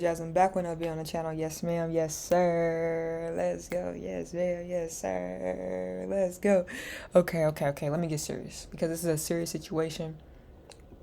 Jasmine back when I'll be on the channel. Yes, ma'am. Yes, sir. Let's go. Yes, ma'am. Yes, sir. Let's go. Okay. Let me get serious because this is a serious situation,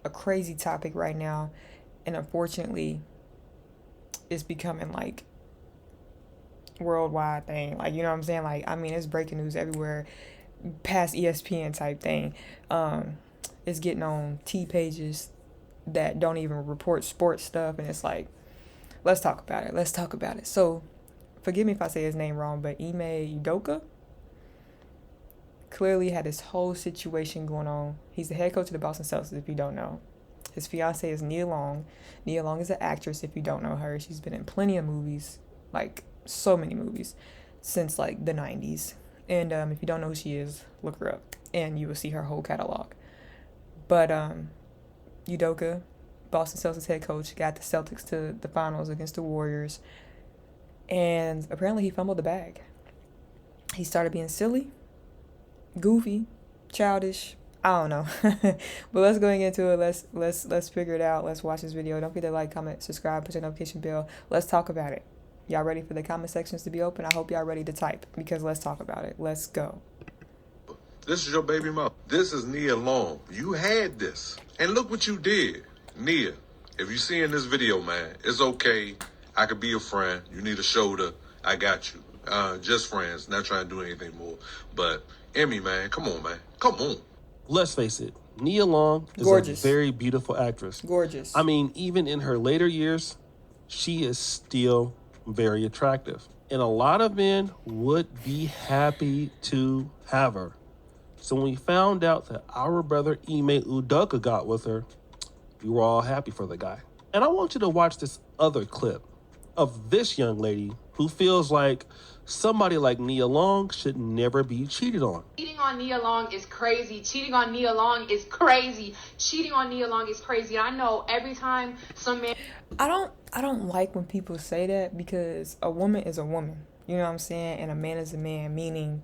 a crazy topic right now, and unfortunately, it's becoming like worldwide thing. Like, you know what I'm saying? Like, I mean, it's breaking news everywhere, past ESPN type thing. It's getting on T pages that don't even report sports stuff, and it's like, let's talk about it. Let's talk about it. So, forgive me if I say his name wrong, but Ime Udoka clearly had this whole situation going on. He's the head coach of the Boston Celtics, if you don't know. His fiance is Nia Long. Nia Long is an actress, if you don't know her. She's been in plenty of movies, like so many movies, since like the 90s. And if you don't know who she is, look her up, and you will see her whole catalog. But Udoka, Boston Celtics head coach, got the Celtics to the finals against the Warriors, and apparently he fumbled the bag. He started being silly, goofy, childish. I don't know. But let's go into it. Let's figure it out. Let's watch this video. Don't forget to like, comment, subscribe, push the notification bell. Let's talk about it. Y'all ready for the comment sections to be open? I hope y'all ready to type because let's talk about it. Let's go. This is your baby mother. This is Nia Long. You had this. And look what you did. Nia, if you see in this video, man, it's okay. I could be your friend. You need a shoulder. I got you. Just friends. Not trying to do anything more. But, Emmy, man, come on, man. Come on. Let's face it, Nia Long is Gorgeous. a very beautiful actress. Gorgeous. I mean, even in her later years, she is still very attractive. And a lot of men would be happy to have her. So when we found out that our brother Ime Udoka got with her, we were all happy for the guy. And I want you to watch this other clip of this young lady who feels like somebody like Nia Long should never be cheated on. Cheating on Nia Long is crazy. Cheating on Nia Long is crazy. Cheating on Nia Long is crazy. I know every time some man... I don't like when people say that because a woman is a woman. You know what I'm saying? And a man is a man, meaning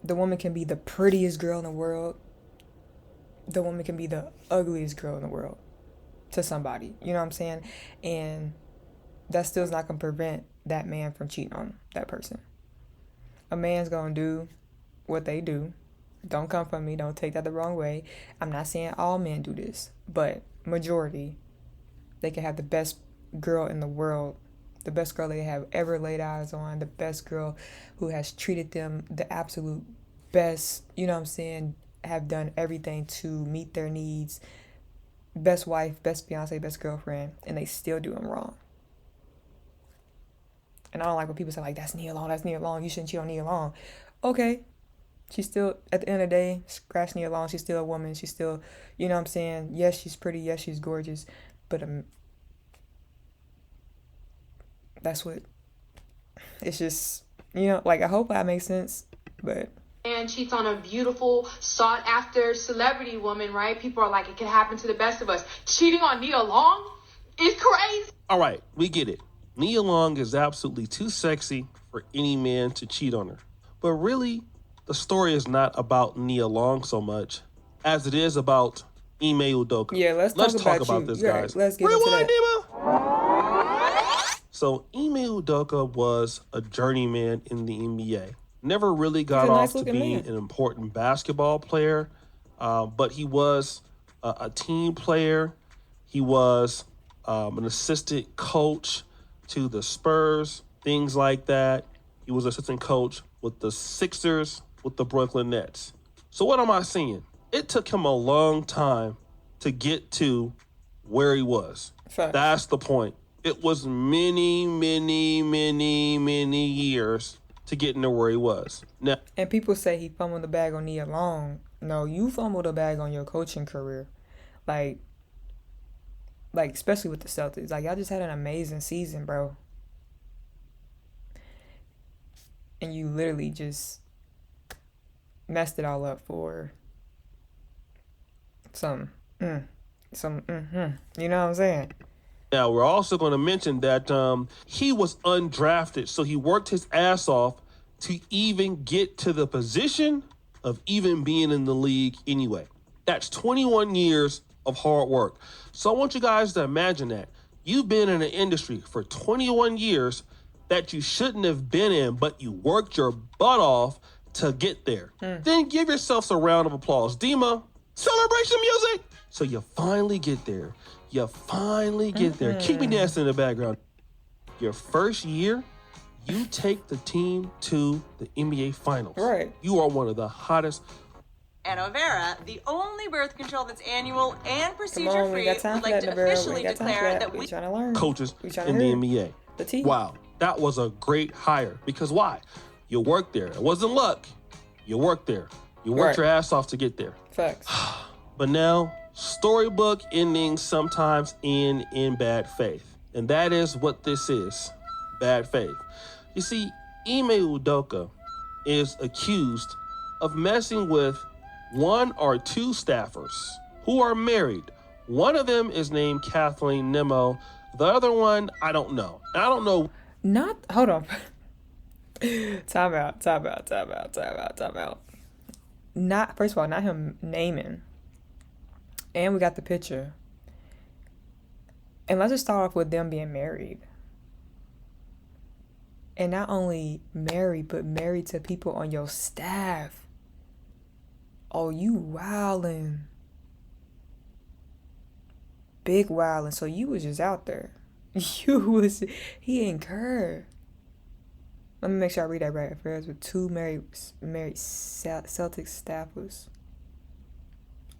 the woman can be the prettiest girl in the world. The woman can be the ugliest girl in the world to somebody. You know what I'm saying? And that still's not going to prevent that man from cheating on that person. A man's going to do what they do. Don't come from me. Don't take that the wrong way. I'm not saying all men do this, but majority, they can have the best girl in the world, the best girl they have ever laid eyes on, the best girl who has treated them the absolute best, you know what I'm saying, have done everything to meet their needs, best wife, best fiance, best girlfriend, and they still do them wrong. And I don't like when people say, like, that's Nia Long, you shouldn't cheat on Nia Long. Okay, she's still, at the end of the day, scratch Nia Long, she's still a woman, she's still, you know what I'm saying, yes, she's pretty, yes, she's gorgeous, but that's what, it's just, you know, like, I hope that makes sense, but... man cheats on a beautiful, sought-after celebrity woman, right? People are like, it can happen to the best of us. Cheating on Nia Long is crazy. All right, we get it. Nia Long is absolutely too sexy for any man to cheat on her. But really, the story is not about Nia Long so much as it is about Ime Udoka. Yeah, let's talk about this, yeah, guys. Let's get into that. Nima. So Ime Udoka was a journeyman in the NBA. Never really got off to being an important basketball player, but he was a team player. He was an assistant coach to the Spurs, things like that. He was assistant coach with the Sixers, with the Brooklyn Nets. So what am I saying? It took him a long time to get to where he was. Fact. That's the point. It was many years to get into where he was. Now, and people say he fumbled the bag on Nia Long. No, you fumbled the bag on your coaching career. Like especially with the Celtics. Like, y'all just had an amazing season, bro. And you literally just messed it all up for some, you know what I'm saying? Now, we're also going to mention that he was undrafted, so he worked his ass off to even get to the position of even being in the league anyway. That's 21 years of hard work. So I want you guys to imagine that. You've been in an industry for 21 years that you shouldn't have been in, but you worked your butt off to get there. Then give yourself a round of applause. Dima, celebration music. So you finally get there. You finally get there. Keep me dancing in the background. Your first year, you take the team to the NBA Finals. Right. You are one of the hottest. And Overa, the only birth control that's annual and procedure-free, would like to officially declare that we coaches in the NBA. The team. Wow, that was a great hire. Because why? You worked there. It wasn't luck. You worked there. You worked your ass off to get there. Facts. But now, storybook endings sometimes end in bad faith. And that is what this is. Bad faith. You see, Ime Udoka is accused of messing with one or two staffers who are married. One of them is named Kathleen Nemo. The other one, I don't know. Hold on. Time out. First of all, not him naming. And we got the picture. And let's just start off with them being married. And not only married, but married to people on your staff. Oh, you wildin'. Big wildin'. So you was just out there. He incurred. Let me make sure I read that right. Affairs with two married Celtics staffers.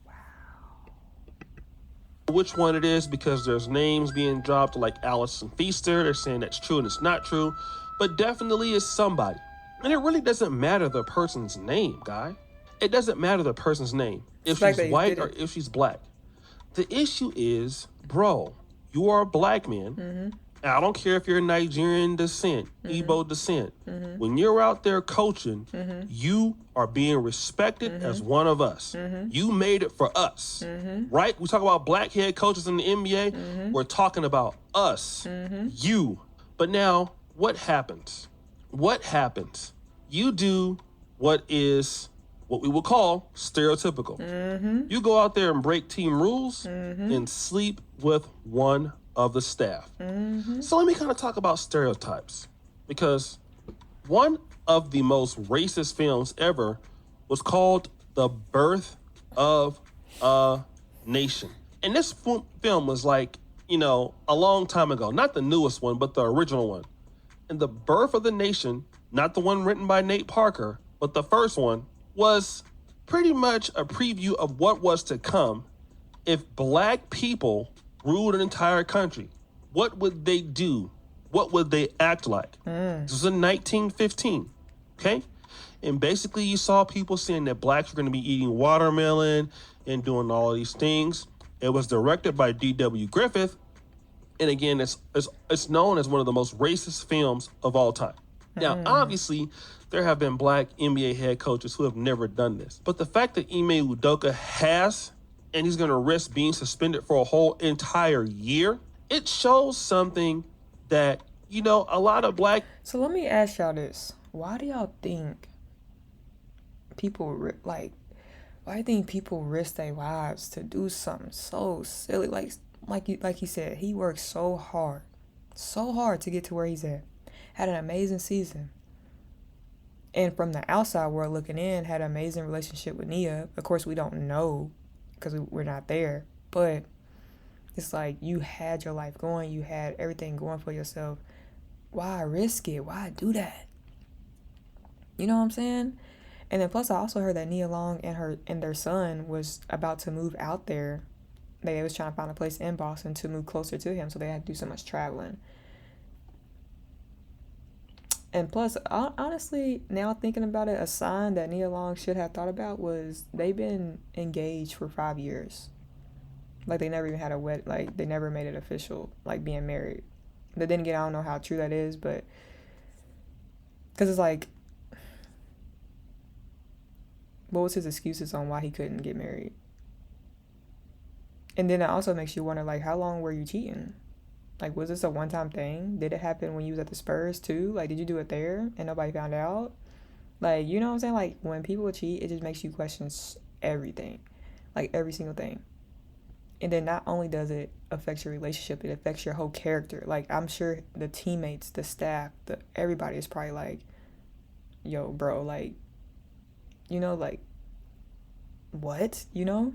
Wow. Which one it is, because there's names being dropped like Allison Feaster. They're saying that's true and it's not true. But definitely is somebody. And it really doesn't matter the person's name, guy. It doesn't matter the person's name. If she's white or if she's black. The issue is, bro, you are a black man. Mm-hmm. And I don't care if you're Nigerian descent, Igbo descent. Mm-hmm. When you're out there coaching, you are being respected as one of us. Mm-hmm. You made it for us, right? We talk about black head coaches in the NBA. We're talking about us, you. But now, what happens? You do what we would call stereotypical. You go out there and break team rules and sleep with one of the staff. So let me kind of talk about stereotypes, because one of the most racist films ever was called The Birth of a Nation. And this film was like, a long time ago, not the newest one, but the original one. And The Birth of the Nation, not the one written by Nate Parker, but the first one, was pretty much a preview of what was to come if black people ruled an entire country. What would they do? What would they act like? This was in 1915, okay? And basically you saw people saying that blacks were going to be eating watermelon and doing all of these things. It was directed by D.W. Griffith. And again, it's known as one of the most racist films of all time. Now, obviously, there have been black NBA head coaches who have never done this. But the fact that Ime Udoka has, and he's going to risk being suspended for a whole entire year, it shows something that, a lot of black... So let me ask y'all this. Why do y'all think people, why do you think people risk their lives to do something so silly? Like he said, he worked so hard to get to where he's at. Had an amazing season. And from the outside world looking in, had an amazing relationship with Nia. Of course, we don't know because we're not there. But it's like you had your life going. You had everything going for yourself. Why risk it? Why do that? You know what I'm saying? And then plus I also heard that Nia Long and their son was about to move out there. They was trying to find a place in Boston to move closer to him, so they had to do so much traveling. And plus, honestly, now thinking about it, a sign that Nia Long should have thought about was they've been engaged for 5 years. Like, they never even had a wedding. Like, they never made it official, like, being married. But then again, I don't know how true that is, but... Because it's like... What was his excuses on why he couldn't get married? And then it also makes you wonder, like, how long were you cheating? Like, was this a one-time thing? Did it happen when you was at the Spurs, too? Like, did you do it there and nobody found out? Like, you know what I'm saying? Like, when people cheat, it just makes you question everything. Like, every single thing. And then not only does it affect your relationship, it affects your whole character. Like, I'm sure the teammates, the staff, everybody is probably like, yo, bro, like, you know, like, what? You know?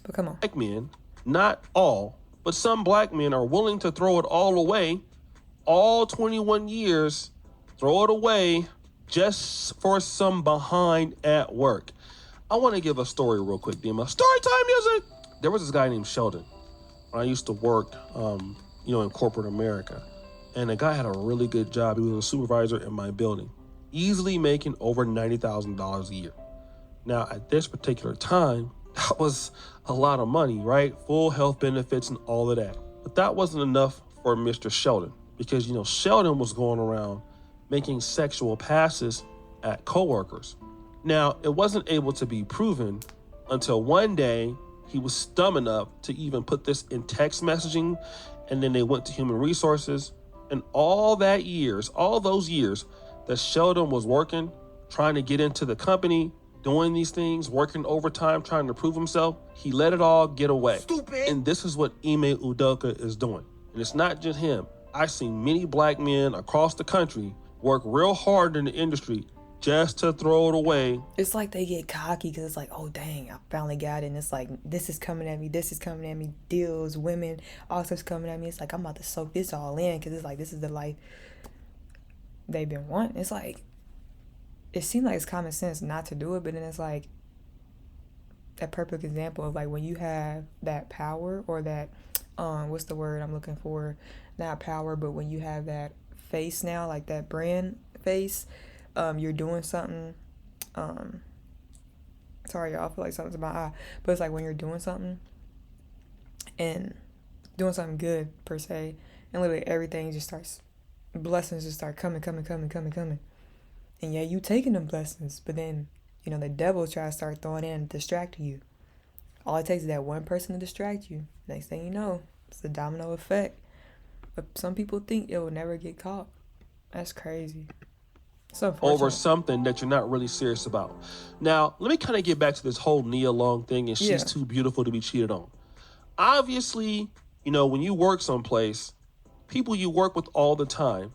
But come on. Black men, not all, but some black men are willing to throw it all away, all 21 years, throw it away just for some behind at work. I want to give a story real quick, Dima. Story time music! There was this guy named Sheldon when I used to work, in corporate America. And the guy had a really good job. He was a supervisor in my building, easily making over $90,000 a year. Now, at this particular time, that was a lot of money, right? Full health benefits and all of that. But that wasn't enough for Mr. Sheldon because, Sheldon was going around making sexual passes at coworkers. Now, it wasn't able to be proven until one day he was dumb enough to even put this in text messaging, and then they went to human resources. And all those years that Sheldon was working, trying to get into the company, doing these things, working overtime, trying to prove himself, he let it all get away. Stupid. And this is what Ime Udoka is doing. And it's not just him. I've seen many black men across the country work real hard in the industry just to throw it away. It's like they get cocky because it's like, oh, dang, I finally got it. And it's like, this is coming at me, deals, women, all stuff's coming at me. It's like, I'm about to soak this all in because it's like, this is the life they've been wanting. It's like, it seems like it's common sense not to do it, but then it's like that perfect example of like when you have that power or that, what's the word I'm looking for? Not power, but when you have that face now, like that brand face, you're doing something, sorry y'all, I feel like something's in my eye, but it's like when you're doing something and doing something good per se, and literally everything just starts, blessings just start coming. And yeah, you taking them blessings, but then, the devil tries to start throwing in and distracting you. All it takes is that one person to distract you. Next thing you know, it's a domino effect. But some people think it will never get caught. That's crazy. Over something that you're not really serious about. Now, let me kind of get back to this whole Nia Long thing and she's too beautiful to be cheated on. Obviously, when you work someplace, people you work with all the time,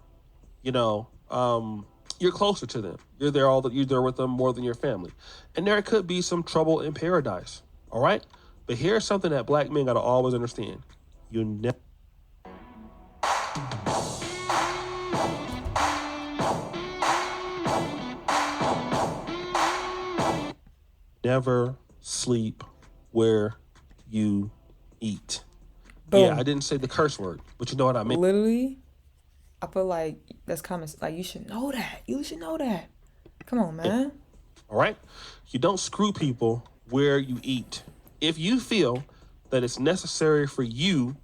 you're closer to them. You're there with them more than your family. And there could be some trouble in paradise. All right? But here's something that black men got to always understand. You never sleep where you eat. Boom. Yeah, I didn't say the curse word, but you know what I mean. Literally, I feel like that's common. Like, you should know that. Come on, man. All right? You don't screw people where you eat. If you feel that it's necessary for you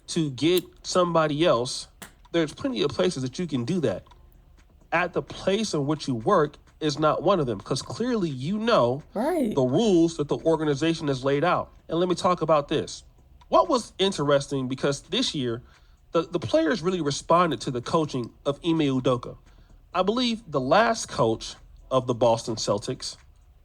to get somebody else, there's plenty of places that you can do that. At the place in which you work is not one of them, because clearly the rules that the organization has laid out. And let me talk about this. What was interesting, because this year, the players really responded to the coaching of Ime Udoka. I believe the last coach of the Boston Celtics,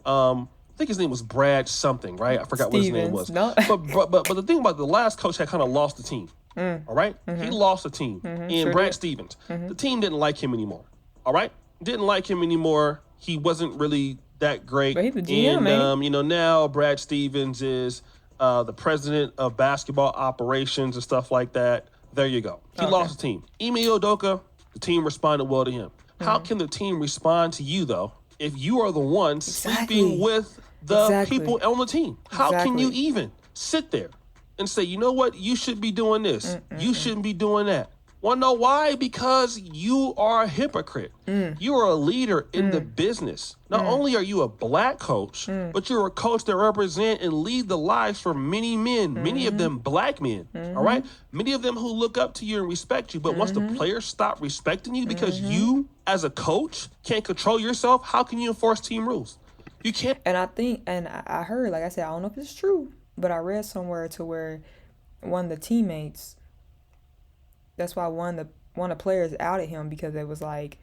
I think his name was Brad something, right? I forgot what his name was. No. But the thing about the last coach had kind of lost the team. All right? Mm-hmm. He lost the team. Mm-hmm. And Brad Stevens. Mm-hmm. The team didn't like him anymore. All right? Didn't like him anymore. He wasn't really that great. But he's the GM, and, now Brad Stevens is the president of basketball operations and stuff like that. There you go. He lost the team. Ime Udoka, the team responded well to him. Mm-hmm. How can the team respond to you, though, if you are the one sleeping with the people on the team? How can you even sit there and say, you know what, you should be doing this. You shouldn't be doing that. Want to know why? Because you are a hypocrite. You are a leader in the business. Not only are you a black coach, but you're a coach that represent and lead the lives for many men, many of them black men, all right? Many of them who look up to you and respect you. But once the players stop respecting you because you, as a coach, can't control yourself, how can you enforce team rules? You can't. And I think, and I heard, like I said, I don't know if it's true, but I read somewhere to where one of the teammates, that's why one of the players outed him, because it was like,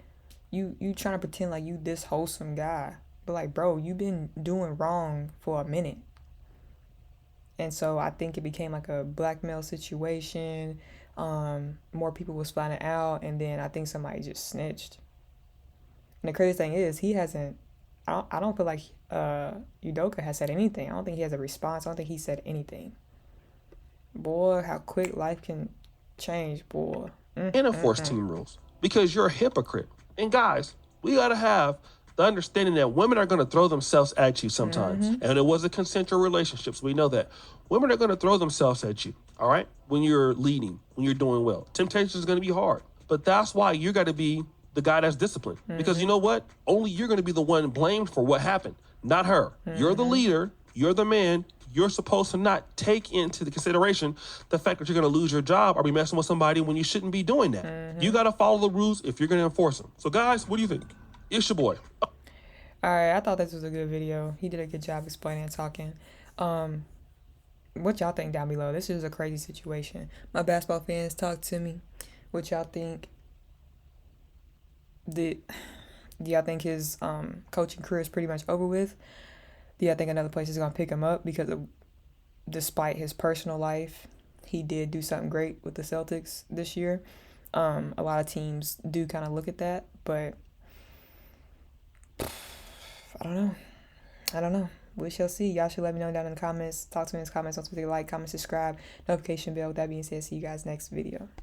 you trying to pretend like you this wholesome guy. But like, bro, you've been doing wrong for a minute. And so I think it became like a blackmail situation. More people was finding out, and then I think somebody just snitched. And the crazy thing is, he hasn't. I don't feel like Udoka has said anything. I don't think he has a response. I don't think he said anything. Boy, how quick life can change, boy. And enforce team rules, because you're a hypocrite. And guys, we gotta have the understanding that women are gonna throw themselves at you sometimes. And it was a consensual relationship, so we know that. Women are gonna throw themselves at you, all right? When you're leading, when you're doing well. Temptation is gonna be hard. But that's why you gotta be the guy that's disciplined. Because you know what? Only you're gonna be the one blamed for what happened, not her. You're the leader, you're the man. You're supposed to not take into the consideration the fact that you're going to lose your job or be messing with somebody when you shouldn't be doing that. You got to follow the rules if you're going to enforce them. So, guys, what do you think? It's your boy. All right, I thought this was a good video. He did a good job explaining and talking. What y'all think down below? This is a crazy situation. My basketball fans, talk to me. What y'all think? Do y'all think his coaching career is pretty much over with? Do y'all think another place is going to pick him up? Because despite his personal life, he did do something great with the Celtics this year. A lot of teams do kind of look at that, but I don't know. We shall see. Y'all should let me know down in the comments. Talk to me in the comments. Don't forget to like, comment, subscribe, notification bell. With that being said, see you guys next video.